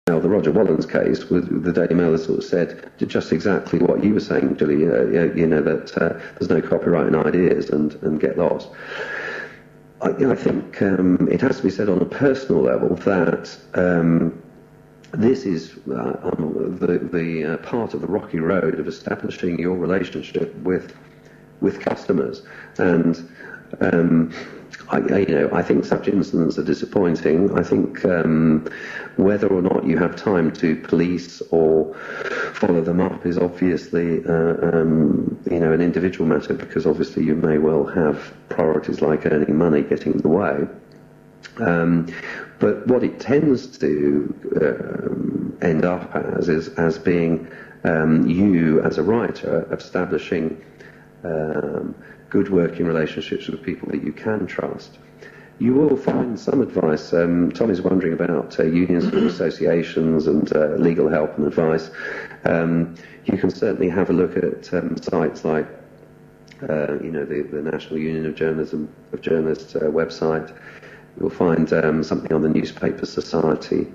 Now, the Roger Wallens case, with the Daily Mail has sort of said just exactly what you were saying, Julie, that there's no copyright in ideas and get lost. I think it has to be said on a personal level that this is the part of the rocky road of establishing your relationship with customers, and I think such incidents are disappointing. I think whether or not you have time to police or follow them up is obviously an individual matter, because obviously you may well have priorities like earning money getting in the way. But what it tends to end up as being you as a writer establishing good working relationships with people that you can trust. You will find some advice. Tom is wondering about unions and associations and legal help and advice. You can certainly have a look at sites like the National Union of Journalists website. You'll find something on the Newspaper Society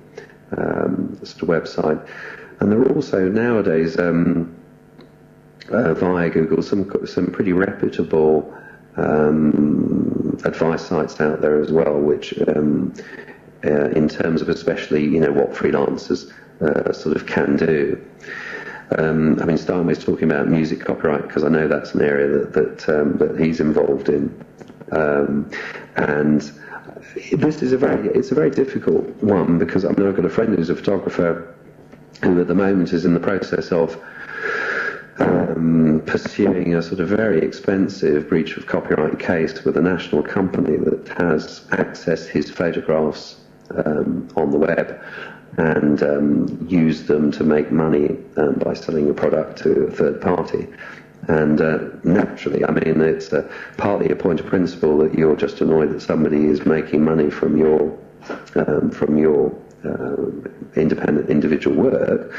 sort of website, and there are also nowadays via Google some pretty reputable advice sites out there as well, which in terms of especially what freelancers sort of can do. Steinway's talking about music copyright because I know that's an area that he's involved in, and this is a very difficult one, because I've got a friend who's a photographer who at the moment is in the process of pursuing a sort of very expensive breach of copyright case with a national company that has accessed his photographs on the web and used them to make money by selling a product to a third party. And naturally, it's partly a point of principle that you're just annoyed that somebody is making money from your independent individual work,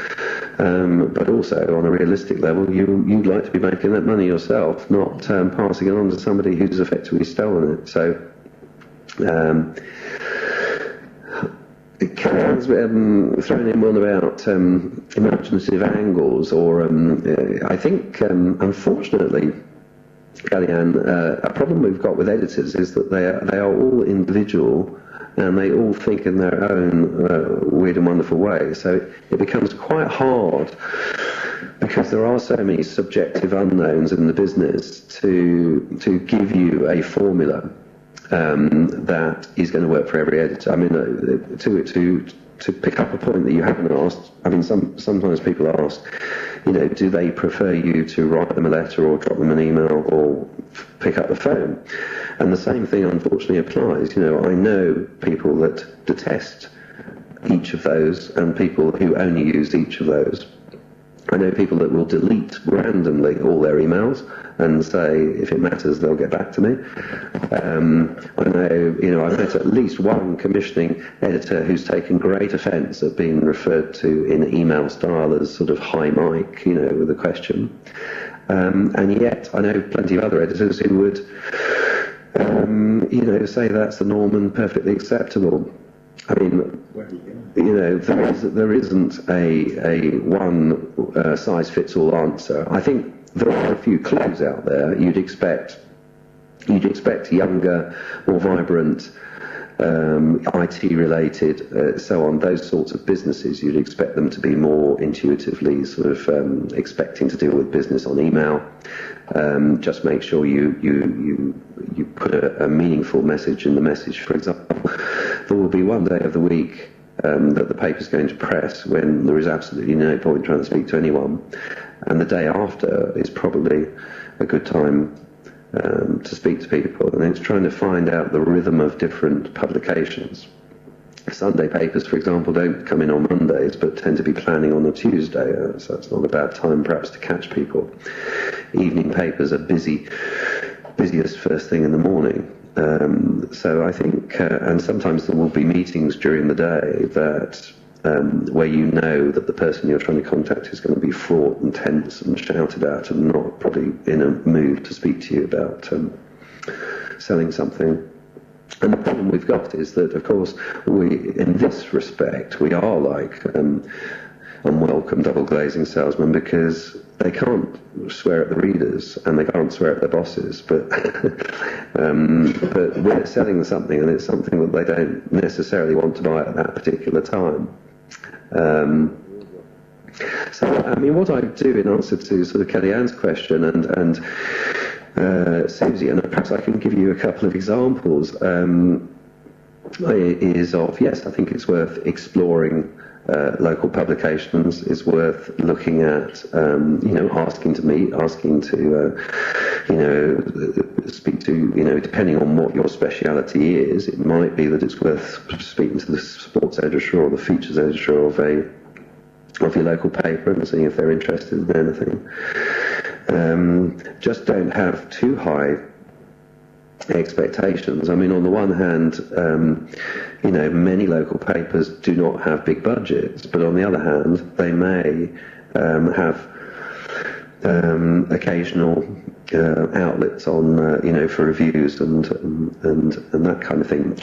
but also on a realistic level, you'd like to be making that money yourself, not passing it on to somebody who's effectively stolen it. So Karen's thrown in one about imaginative angles, or I think unfortunately, Kellyanne, a problem we've got with editors is that they are all individual, and they all think in their own weird and wonderful way. So it becomes quite hard, because there are so many subjective unknowns in the business, to give you a formula that is going to work for every editor. To pick up a point that you haven't asked, sometimes people ask, do they prefer you to write them a letter or drop them an email or pick up the phone? And the same thing unfortunately applies. I know people that detest each of those and people who only use each of those. I know people that will delete randomly all their emails and say, if it matters, they'll get back to me. I know, I've met at least one commissioning editor who's taken great offence at being referred to in email style as sort of hi Mike, with a question. And yet, I know plenty of other editors who would, say that's the norm and perfectly acceptable. There isn't a one size fits all answer. I think there are a few clues out there. You'd expect younger, more vibrant, IT related, so on, those sorts of businesses. You'd expect them to be more intuitively sort of expecting to deal with business on email. Just make sure you put a meaningful message in the message. For example, there will be one day of the week that the paper's going to press when there is absolutely no point trying to speak to anyone, and the day after is probably a good time to speak to people, and it's trying to find out the rhythm of different publications. Sunday papers, for example, don't come in on Mondays, but tend to be planning on a Tuesday, so it's not a bad time perhaps to catch people. Evening papers are busiest first thing in the morning. So I think, and sometimes there will be meetings during the day that where that the person you're trying to contact is going to be fraught and tense and shouted at and not probably in a mood to speak to you about selling something. And the problem we've got is that, of course, in this respect, we are like unwelcome double glazing salesmen, because they can't swear at the readers and they can't swear at their bosses, but but we're selling something, and it's something that they don't necessarily want to buy at that particular time. So, I mean, what I do in answer to sort of Kellyanne's question and Susie, and perhaps I can give you a couple of examples, is of, yes, I think it's worth exploring local publications, is worth looking at, asking to meet, asking to, speak to, depending on what your speciality is. It might be that it's worth speaking to the sports editor or the features editor of your local paper and seeing if they're interested in anything. Just don't have too high expectations. I mean, on the one hand, many local papers do not have big budgets, but on the other hand, they may have occasional outlets on, for reviews and that kind of thing.